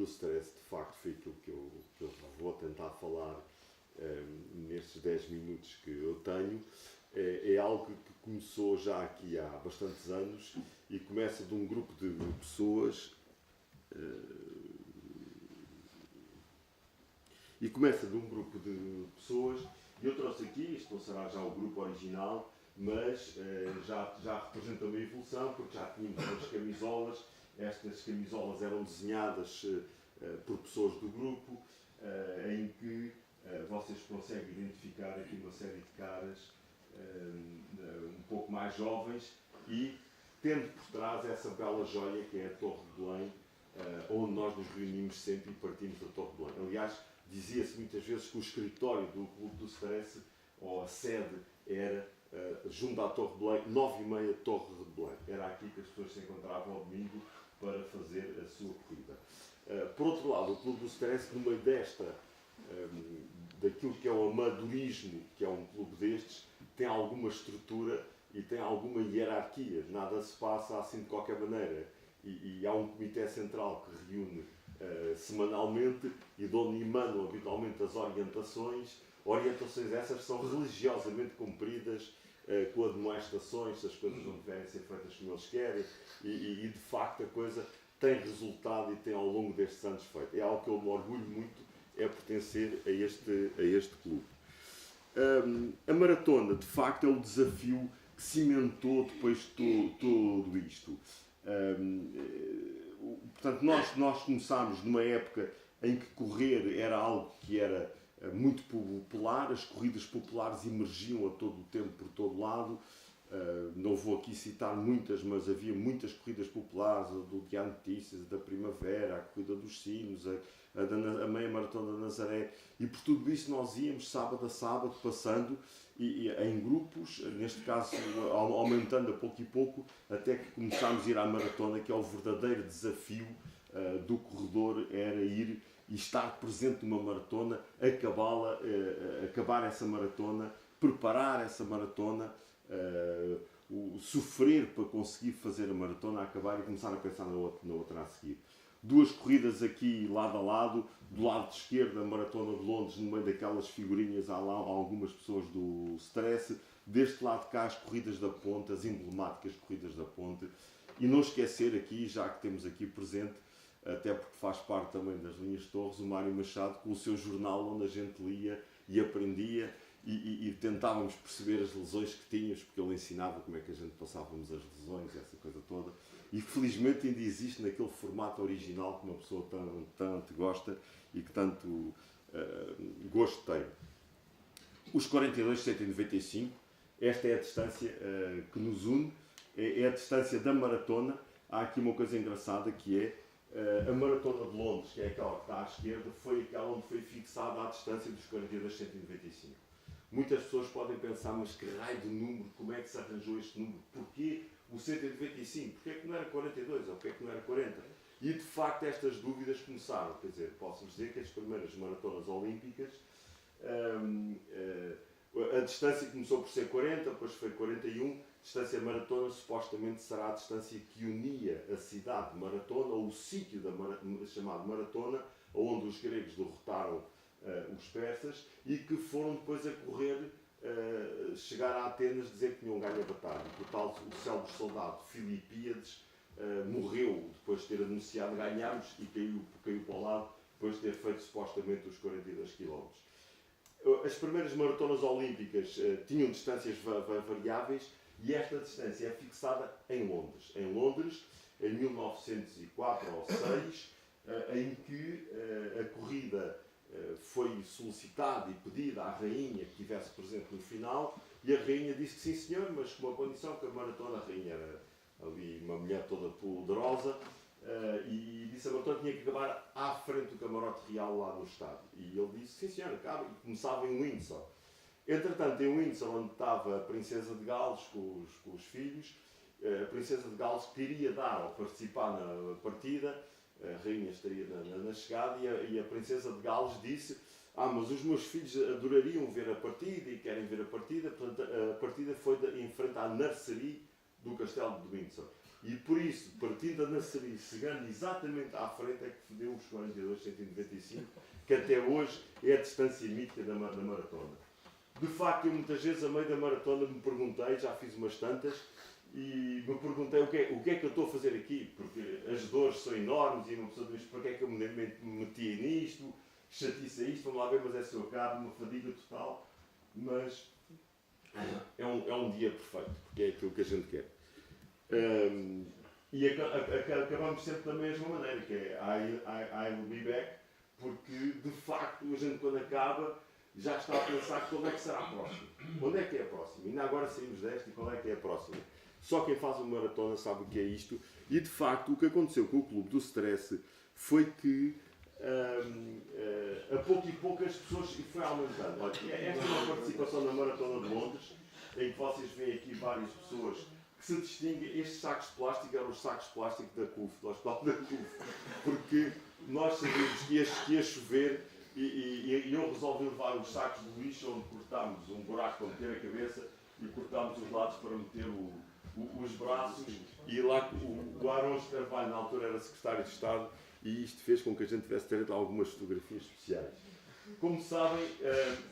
do Stress, de facto, foi aquilo que eu vou tentar falar nestes 10 minutos que eu tenho. É algo que começou já aqui há bastantes anos e começa de um grupo de pessoas. E eu trouxe aqui, isto não será já o grupo original, mas já representa uma evolução, porque já tínhamos umas camisolas. Estas camisolas eram desenhadas por pessoas do grupo, em que vocês conseguem identificar aqui uma série de caras um pouco mais jovens e tendo por trás essa bela joia que é a Torre de Belém, onde nós nos reunimos sempre e partimos da Torre de Belém. Aliás, dizia-se muitas vezes que o escritório do Clube do Stress, ou a sede, era junto à Torre de Belém, 9h30 Torre de Belém. Era aqui que as pessoas se encontravam ao domingo para fazer a sua corrida. Por outro lado, o Clube do Stress, no meio daquilo que é o amadorismo, que é um clube destes, tem alguma estrutura e tem alguma hierarquia. Nada se passa assim de qualquer maneira. E há um comitê central que reúne semanalmente e de onde emanam habitualmente as orientações essas são religiosamente cumpridas, com admoestações, se as coisas não devem ser feitas como eles querem, e de facto a coisa tem resultado e tem ao longo destes anos feito. É algo que eu me orgulho muito, é pertencer a este clube. A maratona, de facto, é o desafio que cimentou depois de tudo isto. Portanto, nós começámos numa época em que correr era algo que era muito popular, as corridas populares emergiam a todo o tempo, por todo lado. Não vou aqui citar muitas, mas havia muitas corridas populares, a do Diário de Notícias, da Primavera, a Corrida dos Sinos, a Meia Maratona da Nazaré, e por tudo isso nós íamos sábado a sábado, passando e em grupos, neste caso aumentando a pouco e pouco, até que começámos a ir à maratona, que é o verdadeiro desafio do corredor, era ir e estar presente numa maratona, acabar essa maratona, preparar essa maratona, sofrer para conseguir fazer a maratona, acabar e começar a pensar na outra a seguir. Duas corridas aqui lado a lado, do lado esquerdo a Maratona de Londres, no meio daquelas figurinhas há lá algumas pessoas do Stress, deste lado de cá as corridas da ponte, as emblemáticas corridas da ponte, e não esquecer aqui, já que temos aqui presente, até porque faz parte também das linhas de Torres, o Mário Machado, com o seu jornal onde a gente lia e aprendia e tentávamos perceber as lesões que tínhamos, porque ele ensinava como é que a gente passávamos as lesões, essa coisa toda. E felizmente ainda existe naquele formato original que uma pessoa tanto gosta e que tanto gosto tem. Os 42,195, esta é a distância que nos une, é a distância da maratona. Há aqui uma coisa engraçada que é a Maratona de Londres, que é aquela que está à esquerda, foi aquela onde foi fixada a distância dos 42,195. Muitas pessoas podem pensar, mas que raio de número, como é que se arranjou este número? Porquê o 195? Porquê é que não era 42? Ou porquê é que não era 40? E de facto estas dúvidas começaram. Quer dizer, posso dizer que as primeiras maratonas olímpicas, a distância começou por ser 40, depois foi 41. A distância maratona supostamente será a distância que unia a cidade de Maratona, ou o sítio chamado Maratona, onde os gregos derrotaram os persas, e que foram depois a correr, chegar a Atenas, dizer que tinham ganho a batalha. O tal, o célebre soldado Filipíades morreu depois de ter anunciado ganhámos e caiu para o lado, depois de ter feito supostamente os 42 km. As primeiras maratonas olímpicas tinham distâncias variáveis, e esta distância é fixada em Londres. Em Londres, em 1904 ou 1906, em que a corrida foi solicitada e pedida à rainha que estivesse presente no final, e a rainha disse que sim senhor, mas com uma condição, que a maratona, a rainha era ali uma mulher toda poderosa, e disse que a maratona tinha que acabar à frente do camarote real lá no estádio. E ele disse, sim senhor, acaba, e começava em Windsor. Entretanto, em Windsor, onde estava a Princesa de Gales com os filhos, a Princesa de Gales queria dar ou participar na partida, a rainha estaria na chegada, e a Princesa de Gales disse, mas os meus filhos adorariam ver a partida e querem ver a partida. Portanto, a partida foi em frente à nursery do castelo de Windsor. E por isso, partindo da Naçarim, chegando exatamente à frente, é que deu os 42,195, que até hoje é a distância mítica da maratona. De facto, eu muitas vezes, a meio da maratona, me perguntei, já fiz umas tantas, e me perguntei o que é que eu estou a fazer aqui, porque as dores são enormes e uma pessoa diz, para que é que eu me meti nisto, chatice a isto, vamos lá ver, mas é se eu acabo, uma fadiga total, mas é um dia perfeito, porque é aquilo que a gente quer. E acabamos sempre da mesma maneira, que é I will be back, porque de facto a gente quando acaba já está a pensar qual é que será a próxima. Onde é que é a próxima? Ainda agora saímos desta e qual é que é a próxima? Só quem faz uma maratona sabe o que é isto. E de facto o que aconteceu com o Clube do Stress foi que a pouco e pouco as pessoas foi aumentando. Olha, esta é uma participação na Maratona de Londres, em que vocês veem aqui várias pessoas que se distinguem. Estes sacos de plástico eram os sacos de plástico da CUF, do Hospital da CUF, porque nós sabíamos que ia chover e eu resolvi levar os sacos de lixo onde cortámos um buraco para meter a cabeça e cortámos os lados para meter os braços, e lá o Arons Carvalho na altura era secretário de Estado e isto fez com que a gente tivesse direito a algumas fotografias especiais. Como sabem,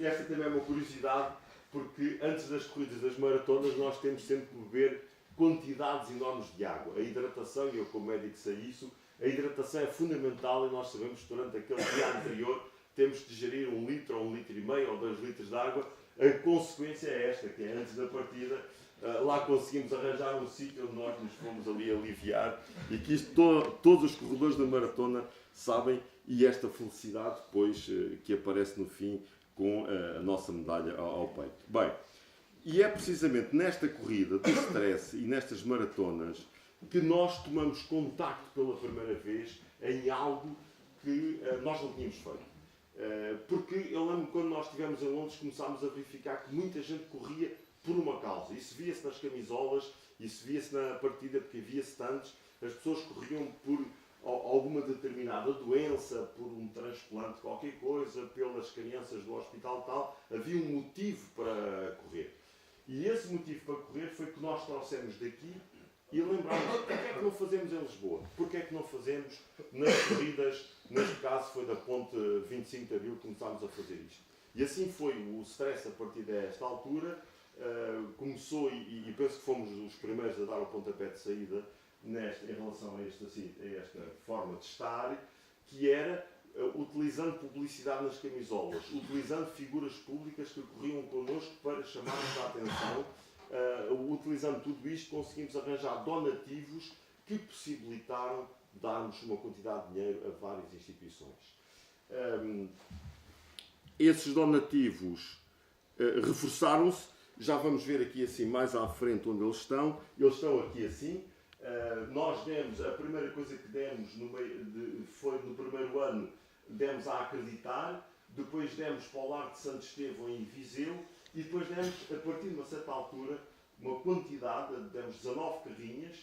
esta também é uma curiosidade, porque antes das corridas das maratonas nós temos sempre que beber quantidades enormes de água. A hidratação, e eu como médico sei isso, a hidratação é fundamental e nós sabemos que durante aquele dia anterior temos de gerir 1 litro, ou 1,5 litro, ou 2 litros de água. A consequência é esta, que é antes da partida, lá conseguimos arranjar um sítio onde nós nos fomos ali aliviar, e que isto todos os corredores da maratona sabem, e esta felicidade depois que aparece no fim com a nossa medalha ao peito. Bem, e é precisamente nesta corrida do stress e nestas maratonas que nós tomamos contacto pela primeira vez em algo que nós não tínhamos feito. Porque eu lembro quando nós estivemos em Londres começámos a verificar que muita gente corria por uma causa. Isso via-se nas camisolas, isso via-se na partida, porque havia stands. As pessoas corriam por alguma determinada doença, por um transplante, qualquer coisa, pelas crianças do hospital tal. Havia um motivo para correr. E esse motivo para correr foi que nós trouxemos daqui e lembrámos, porque é que não fazemos em Lisboa? Porque é que não fazemos nas corridas, neste caso foi da ponte 25 de Abril que começámos a fazer isto. E assim foi o stress a partir desta altura, começou e penso que fomos os primeiros a dar o pontapé de saída em relação a esta forma de estar, que era utilizando publicidade nas camisolas, utilizando figuras públicas que corriam connosco para chamarmos a atenção. Utilizando tudo isto, conseguimos arranjar donativos que possibilitaram darmos uma quantidade de dinheiro a várias instituições. Esses donativos reforçaram-se, já vamos ver aqui assim mais à frente onde eles estão aqui assim. Nós demos, a primeira coisa que demos foi no primeiro ano, demos a Acreditar, depois demos para o Lar de Santo Estevão em Viseu, e depois demos, a partir de uma certa altura, uma quantidade, demos 19 carrinhas,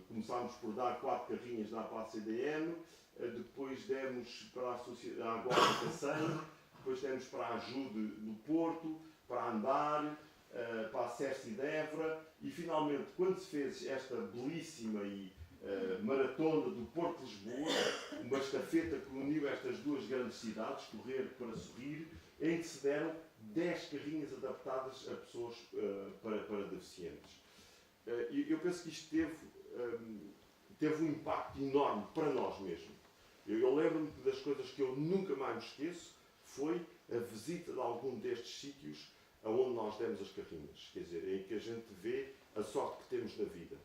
começámos por dar 4 carrinhas na APA-CDM, depois demos para a Guarda Cassano, depois demos para a Ajude do Porto, para a Andar, para a Cerce de Évora, e finalmente, quando se fez esta belíssima maratona do Porto de Lisboa, uma estafeta que uniu estas duas grandes cidades, Correr para Sorrir, em que se deram 10 carrinhas adaptadas a pessoas para deficientes. Eu penso que isto teve um impacto enorme para nós mesmos. Eu lembro-me que das coisas que eu nunca mais me esqueço foi a visita de algum destes sítios aonde nós demos as carrinhas. Quer dizer, em que a gente vê a sorte que temos na vida.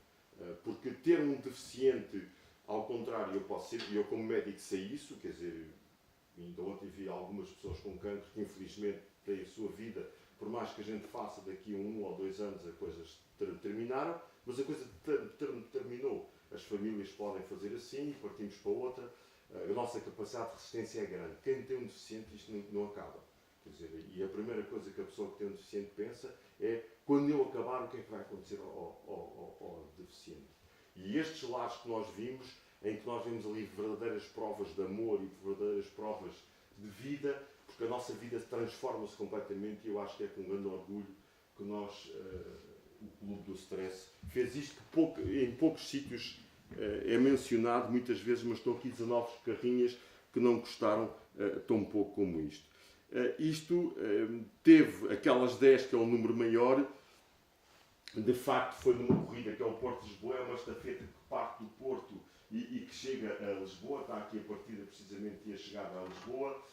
Porque ter um deficiente, ao contrário, eu como médico sei isso, quer dizer, ainda ontem vi algumas pessoas com cancro que infelizmente têm a sua vida, por mais que a gente faça daqui a 1 ou 2 anos, as coisas terminaram, mas a coisa terminou. As famílias podem fazer assim, partimos para outra, a nossa capacidade de resistência é grande. Quem tem um deficiente, isto não acaba. Quer dizer, e a primeira coisa que a pessoa que tem um deficiente pensa é, quando eu acabar, o que é que vai acontecer ao deficiente? E estes lares que nós vimos, em que nós vemos ali verdadeiras provas de amor e verdadeiras provas de vida, porque a nossa vida transforma-se completamente, e eu acho que é com grande orgulho que nós o Clube do Stress fez isto que em poucos sítios é mencionado muitas vezes, mas estão aqui 19 carrinhas que não custaram tão pouco como isto. Isto teve aquelas 10, que é o número maior. De facto, foi numa corrida que é o Porto de Lisboa, é uma estafeta que parte do Porto e que chega a Lisboa, está aqui a partida precisamente e a chegada a Lisboa,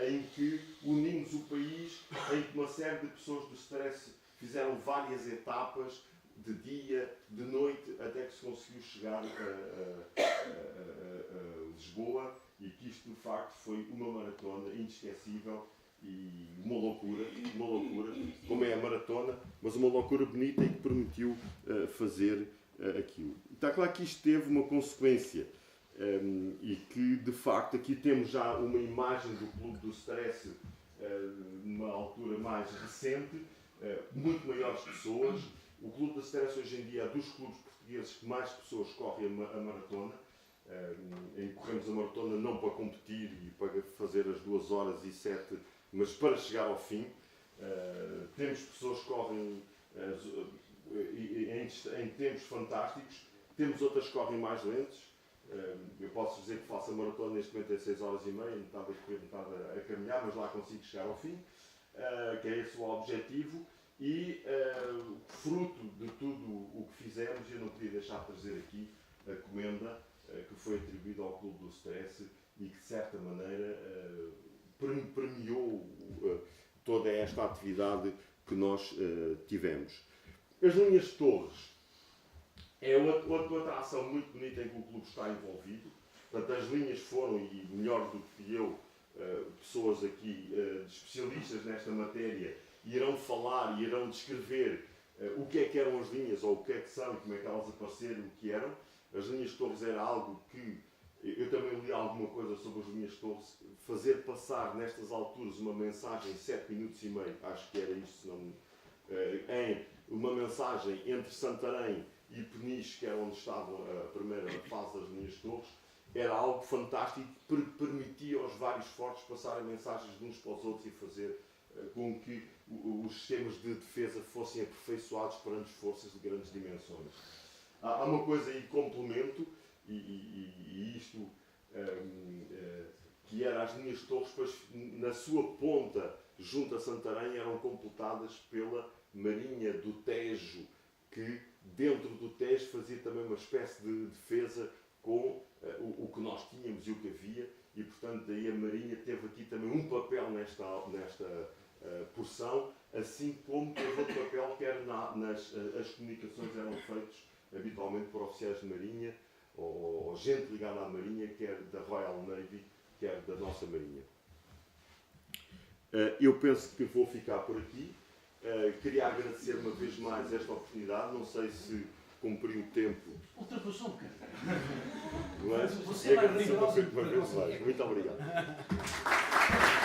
em que unimos o país, em que uma série de pessoas do Stress fizeram várias etapas, de dia, de noite, até que se conseguiu chegar a Lisboa, e que isto de facto foi uma maratona inesquecível e uma loucura, como é a maratona, mas uma loucura bonita e que permitiu fazer aquilo. Está claro que isto teve uma consequência e que de facto aqui temos já uma imagem do Clube do Stress numa altura mais recente, muito maiores pessoas. O Clube do Stress hoje em dia é dos clubes portugueses que mais pessoas correm a maratona. Corremos a maratona não para competir e para fazer as 2 horas e 7, mas para chegar ao fim. Temos pessoas que correm em tempos fantásticos, temos outras que correm mais lentos. Eu posso dizer que faço a maratona neste momento em 6 horas e meia, metade a correr, metade a caminhar, mas lá consigo chegar ao fim, que é esse o objetivo. E fruto de tudo o que fizemos, eu não podia deixar de trazer aqui a comenda que foi atribuída ao Clube do Stress e que de certa maneira premiou toda esta atividade que nós tivemos. As linhas de Torres é outra ação muito bonita em que o clube está envolvido. Portanto, as linhas foram, e melhor do que eu, pessoas aqui especialistas nesta matéria, irão falar e irão descrever o que é que eram as linhas, ou o que é que são, como é que elas apareceram, o que eram. As linhas de Torres era algo que eu também li alguma coisa sobre as linhas de Torres. Fazer passar nestas alturas uma mensagem em 7 minutos e meio, acho que era isto, se não, em uma mensagem entre Santarém e Peniche, que era onde estava a primeira fase das linhas de Torres, era algo fantástico que permitia aos vários fortes passarem mensagens de uns para os outros e fazer com que os sistemas de defesa fossem aperfeiçoados perante forças de grandes dimensões. Há uma coisa aí, complemento, e isto que era as linhas de Torres, depois na sua ponta, junto a Santarém, eram completadas pela Marinha do Tejo, que dentro do Tejo fazia também uma espécie de defesa com o que nós tínhamos e o que havia, e portanto daí a Marinha teve aqui também um papel nesta porção, assim como teve outro papel, quer as comunicações eram feitas habitualmente por oficiais de Marinha, ou gente ligada à Marinha, quer da Royal Navy, quer da nossa Marinha. Eu penso que vou ficar por aqui. Queria agradecer uma vez mais esta oportunidade, não sei se cumpri o tempo. Ultrapassou um bocadinho. Mas Você vai agradecer uma vez mais. Muito obrigado.